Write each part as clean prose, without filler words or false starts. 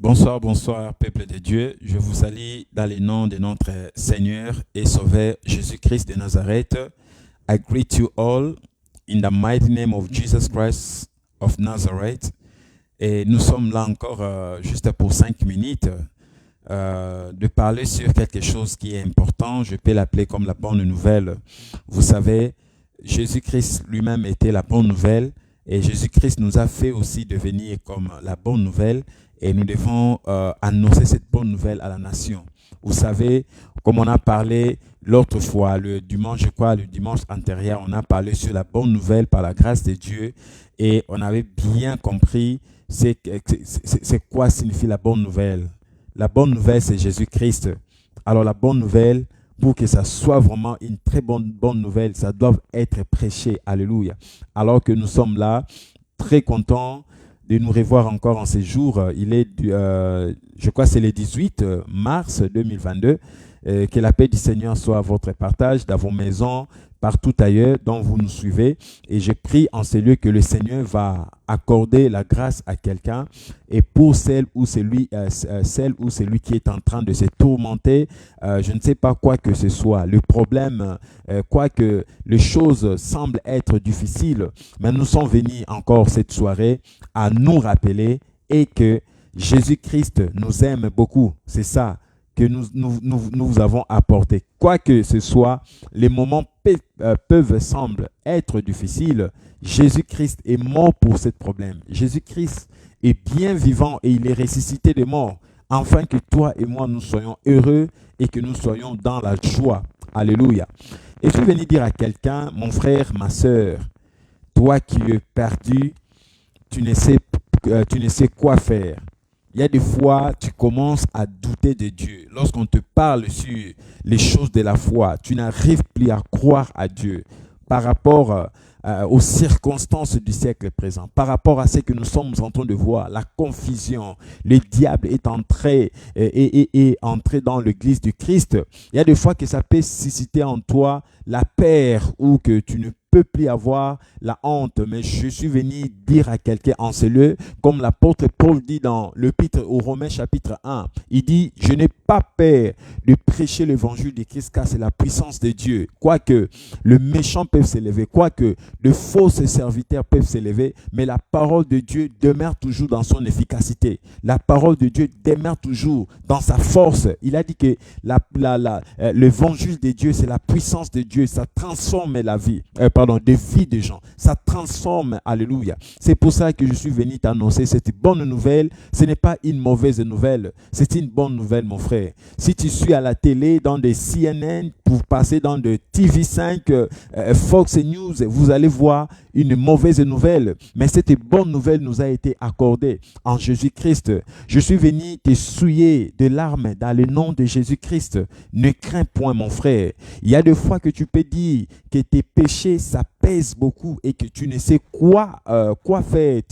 Bonsoir, bonsoir, peuple de Dieu. Je vous salue dans le nom de notre Seigneur et Sauveur Jésus-Christ de Nazareth. I greet you all in the mighty name of Jesus Christ of Nazareth. Et nous sommes là encore juste pour 5 minutes de parler sur quelque chose qui est important. Je peux l'appeler comme la bonne nouvelle. Vous savez, Jésus-Christ lui-même était la bonne nouvelle et Jésus-Christ nous a fait aussi devenir comme la bonne nouvelle. Et nous devons annoncer cette bonne nouvelle à la nation. Vous savez, comme on a parlé l'autre fois, le dimanche antérieur, on a parlé sur la bonne nouvelle par la grâce de Dieu. Et on avait bien compris c'est quoi signifie la bonne nouvelle. La bonne nouvelle, c'est Jésus-Christ. Alors la bonne nouvelle, pour que ça soit vraiment une très bonne nouvelle, ça doit être prêché. Alléluia. Alors que nous sommes là, très contents de nous revoir encore en ces jours. Il est, je crois que c'est le 18 mars 2022. Que la paix du Seigneur soit à votre partage, dans vos maisons, partout ailleurs dont vous nous suivez. Et je prie en ce lieu que le Seigneur va accorder la grâce à quelqu'un. Et pour celle ou celui qui est en train de se tourmenter, je ne sais pas quoi que ce soit, le problème, quoi que les choses semblent être difficiles, mais nous sommes venus encore cette soirée à nous rappeler et que Jésus-Christ nous aime beaucoup. C'est ça que nous avons apporté. Quoi que ce soit, les moments peuvent sembler être difficiles. Jésus-Christ est mort pour ce problème. Jésus-Christ est bien vivant et il est ressuscité des morts, afin que toi et moi nous soyons heureux et que nous soyons dans la joie. Alléluia. Et je suis venu dire à quelqu'un, mon frère, ma soeur, toi qui es perdu, tu ne sais quoi faire. Il y a des fois, tu commences à douter de Dieu. Lorsqu'on te parle sur les choses de la foi, tu n'arrives plus à croire à Dieu par rapport aux circonstances du siècle présent, par rapport à ce que nous sommes en train de voir, la confusion. Le diable est entré dans l'église du Christ. Il y a des fois que ça peut susciter en toi la peur ou que tu ne peux plus avoir la honte, mais je suis venu dire à quelqu'un en ce lieu, comme l'apôtre Paul dit dans l'épître aux Romains chapitre 1, il dit, je n'ai pas peur de prêcher l'évangile de Christ car c'est la puissance de Dieu. Quoique le méchant peut s'élever, quoique de fausses serviteurs peuvent s'élever, mais la parole de Dieu demeure toujours dans son efficacité. La parole de Dieu demeure toujours dans sa force. Il a dit que l'évangile de Dieu, c'est la puissance de Dieu, ça transforme la vie. Des vies des gens. Ça transforme, alléluia. C'est pour ça que je suis venu t'annoncer cette bonne nouvelle. Ce n'est pas une mauvaise nouvelle, c'est une bonne nouvelle, mon frère. Si tu suis à la télé, dans des CNN, pour passer dans des TV5, Fox News, vous allez voir une mauvaise nouvelle. Mais cette bonne nouvelle nous a été accordée en Jésus-Christ. Je suis venu te souiller de larmes dans le nom de Jésus-Christ. Ne crains point, mon frère. Il y a des fois que tu peux dire que tes péchés, ça pèse beaucoup et que tu ne sais quoi faire.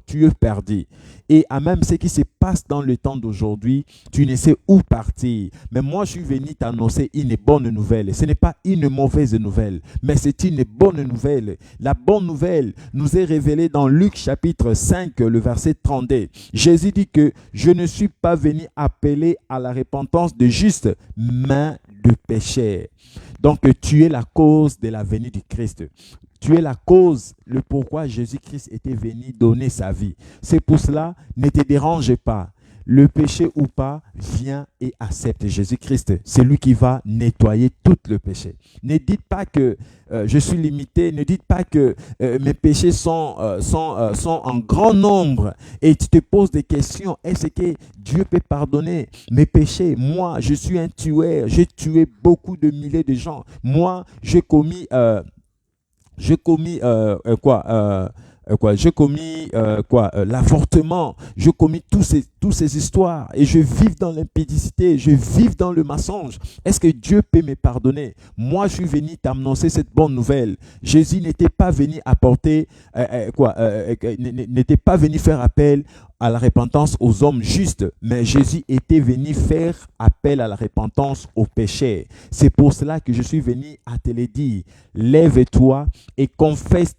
Tu es perdu. Et à même ce qui se passe dans le temps d'aujourd'hui, tu ne sais où partir. Mais moi, je suis venu t'annoncer une bonne nouvelle. Ce n'est pas une mauvaise nouvelle, mais c'est une bonne nouvelle. La bonne nouvelle nous est révélée dans Luc chapitre 5, le verset 32. Jésus dit que je ne suis pas venu appeler à la repentance de justes, mais de pécheurs. Donc, tu es la cause de la venue du Christ. Tu es la cause, le pourquoi Jésus-Christ était venu donner sa vie. C'est pour cela, ne te dérange pas. Le péché ou pas, viens et accepte Jésus-Christ. C'est lui qui va nettoyer tout le péché. Ne dites pas que je suis limité. Ne dites pas que mes péchés sont en grand nombre. Et tu te poses des questions. Est-ce que Dieu peut pardonner mes péchés? Moi, je suis un tueur. J'ai tué beaucoup de milliers de gens. Moi, j'ai commis l'avortement, je commis toutes ces histoires et je vis dans l'impudicité, je vis dans le mensonge. Est-ce que Dieu peut me pardonner? Moi, je suis venu t'annoncer cette bonne nouvelle. Jésus n'était pas venu apporter n'était pas venu faire appel à la repentance aux hommes justes, mais Jésus était venu faire appel à la repentance aux pécheurs. C'est pour cela que je suis venu à te le dire. Lève-toi et confesse,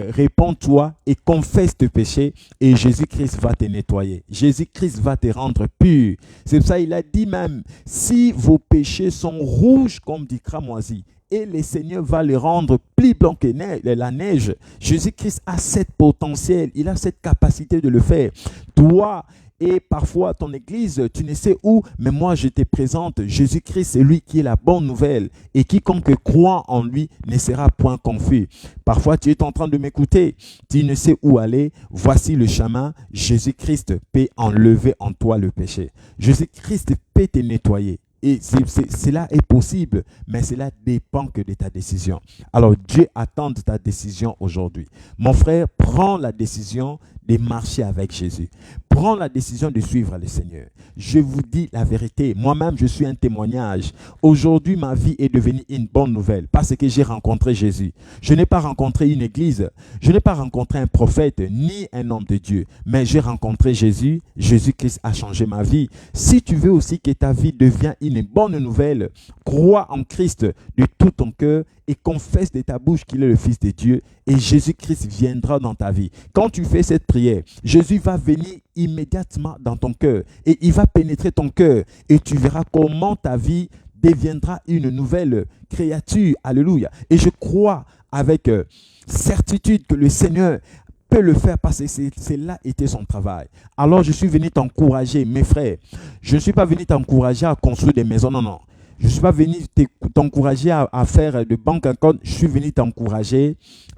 réponds-toi et confesse tes péchés et Jésus-Christ va te nettoyer. Jésus-Christ va te rendre pur. C'est pour ça qu'il a dit même, si vos péchés sont rouges comme du cramoisi, et le Seigneur va le rendre plus blanc que la neige. Jésus-Christ a cette potentiel, il a cette capacité de le faire. Toi et parfois ton église, tu ne sais où, mais moi je te présente Jésus-Christ, c'est lui qui est la bonne nouvelle. Et quiconque croit en lui ne sera point confus. Parfois tu es en train de m'écouter, tu ne sais où aller. Voici le chemin, Jésus-Christ peut enlever en toi le péché. Jésus-Christ peut te nettoyer. Et cela est possible, mais cela dépend que de ta décision. Alors Dieu attend de ta décision aujourd'hui. Mon frère, prends la décision de marcher avec Jésus. Prends la décision de suivre le Seigneur. Je vous dis la vérité. Moi-même, je suis un témoignage. Aujourd'hui, ma vie est devenue une bonne nouvelle parce que j'ai rencontré Jésus. Je n'ai pas rencontré une église. Je n'ai pas rencontré un prophète ni un homme de Dieu. Mais j'ai rencontré Jésus. Jésus-Christ a changé ma vie. Si tu veux aussi que ta vie devienne une bonne nouvelle, crois en Christ de tout ton cœur et confesse de ta bouche qu'il est le Fils de Dieu et Jésus-Christ viendra dans ta vie. Quand tu fais cette prière, Jésus va venir immédiatement dans ton cœur et il va pénétrer ton cœur et tu verras comment ta vie deviendra une nouvelle créature. Alléluia. Et je crois avec certitude que le Seigneur peut le faire parce que c'est là était son travail. Alors je suis venu t'encourager, mes frères. Je ne suis pas venu t'encourager à construire des maisons, non, non. Je ne suis pas venu t'encourager à faire de banque en compte. Je suis venu t'encourager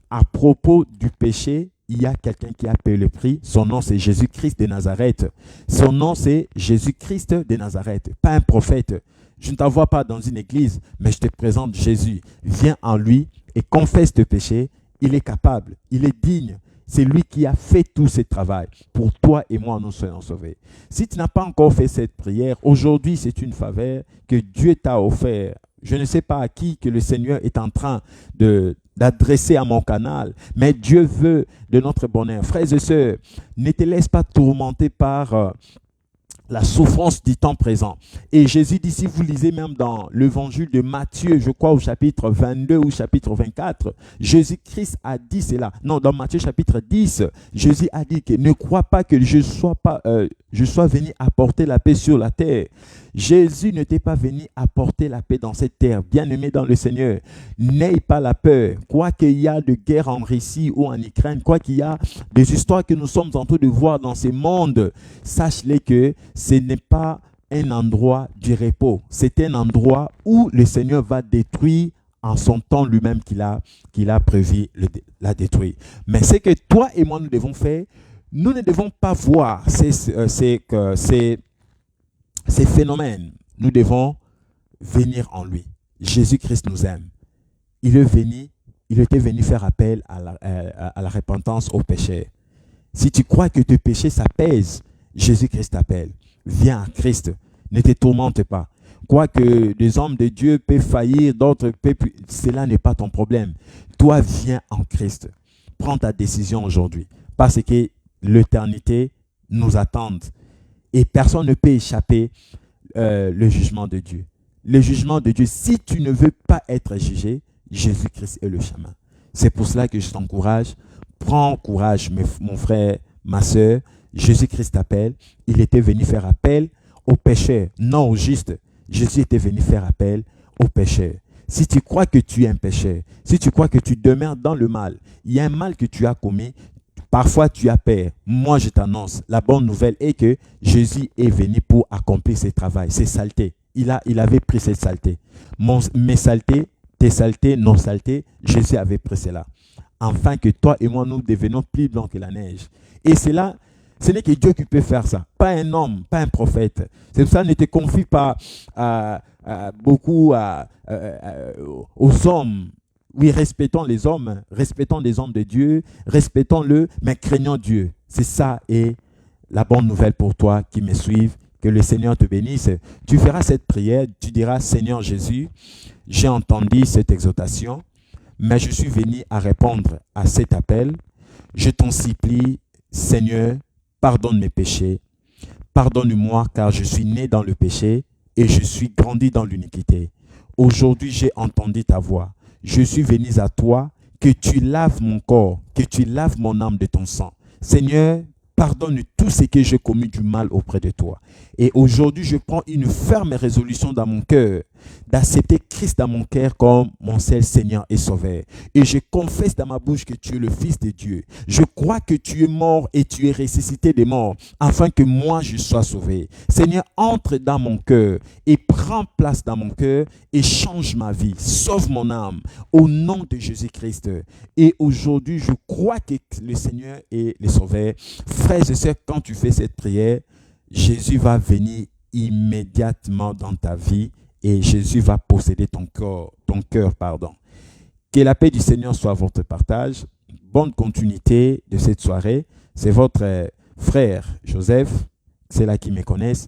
à propos du péché. Il y a quelqu'un qui a payé le prix. Son nom, c'est Jésus-Christ de Nazareth. Son nom, c'est Jésus-Christ de Nazareth. Pas un prophète. Je ne t'envoie pas dans une église, mais je te présente Jésus. Viens en lui et confesse tes péchés. Il est capable. Il est digne. C'est lui qui a fait tout ce travail. Pour toi et moi, nous soyons sauvés. Si tu n'as pas encore fait cette prière, aujourd'hui, c'est une faveur que Dieu t'a offert. Je ne sais pas à qui que le Seigneur est en train d'adresser à mon canal, mais Dieu veut de notre bonheur. Frères et sœurs, ne te laisse pas tourmenter par la souffrance du temps présent. Et Jésus dit, si vous lisez même dans l'évangile de Matthieu, je crois au chapitre 22 ou chapitre 24, Jésus-Christ a dit cela. Non, dans Matthieu chapitre 10, Jésus a dit que ne crois pas que je sois venu apporter la paix sur la terre. Jésus n'était pas venu apporter la paix dans cette terre. Bien-aimé dans le Seigneur, n'aie pas la peur. Quoi qu'il y a de guerre en Russie ou en Ukraine, quoi qu'il y a des histoires que nous sommes en train de voir dans ce monde, sache-les que ce n'est pas un endroit du repos. C'est un endroit où le Seigneur va détruire en son temps lui-même qu'il a prévu la détruire. Mais ce que toi et moi nous devons faire, nous ne devons pas voir ces phénomènes. Nous devons venir en lui. Jésus-Christ nous aime. Il était venu faire appel à la repentance aux pécheurs. Si tu crois que tes péchés s'apaisent, Jésus-Christ t'appelle. Viens à Christ. Ne te tourmente pas. Quoique des hommes de Dieu peuvent faillir, d'autres peuvent... Cela n'est pas ton problème. Toi, viens en Christ. Prends ta décision aujourd'hui. Parce que l'éternité nous attend. Et personne ne peut échapper le jugement de Dieu. Le jugement de Dieu, si tu ne veux pas être jugé, Jésus-Christ est le chemin. C'est pour cela que je t'encourage. Prends courage, mon frère, ma soeur. Jésus-Christ t'appelle. Il était venu faire appel aux pécheurs, non aux justes. Jésus était venu faire appel aux pécheurs. Si tu crois que tu es un pécheur, si tu crois que tu demeures dans le mal, il y a un mal que tu as commis, parfois tu as peur. Moi, je t'annonce, la bonne nouvelle est que Jésus est venu pour accomplir ce travail, ces saletés. Il avait pris cette saleté. Mes saletés, tes saletés, nos saletés, Jésus avait pris cela. Afin que toi et moi, nous devenions plus blancs que la neige. Et cela, ce n'est que Dieu qui peut faire ça. Pas un homme, pas un prophète. C'est pour ça, ne te confie pas beaucoup aux hommes. Oui, respectons les hommes de Dieu, respectons-le, mais craignons Dieu. C'est ça et la bonne nouvelle pour toi qui me suivent. Que le Seigneur te bénisse. Tu feras cette prière, tu diras, Seigneur Jésus, j'ai entendu cette exhortation, mais je suis venu à répondre à cet appel. Je t'en supplie, Seigneur, pardonne mes péchés. Pardonne-moi car je suis né dans le péché et je suis grandi dans l'iniquité. Aujourd'hui, j'ai entendu ta voix. Je suis venu à toi, que tu laves mon corps, que tu laves mon âme de ton sang. Seigneur, pardonne tout ce que j'ai commis du mal auprès de toi. Et aujourd'hui, je prends une ferme résolution dans mon cœur d'accepter Christ dans mon cœur comme mon seul Seigneur et Sauveur. Et je confesse dans ma bouche que tu es le Fils de Dieu. Je crois que tu es mort et tu es ressuscité des morts afin que moi je sois sauvé. Seigneur, entre dans mon cœur et prends place dans mon cœur et change ma vie. Sauve mon âme au nom de Jésus-Christ. Et aujourd'hui, je crois que le Seigneur est le Sauveur. Frères et sœurs, quand tu fais cette prière, Jésus va venir immédiatement dans ta vie et Jésus va posséder ton cœur. Que la paix du Seigneur soit votre partage. Bonne continuité de cette soirée. C'est votre frère Joseph, c'est là qui me connaissent.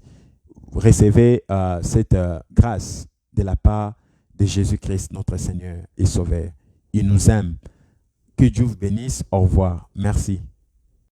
Recevez cette grâce de la part de Jésus-Christ, notre Seigneur et Sauveur. Il nous aime. Que Dieu vous bénisse. Au revoir. Merci.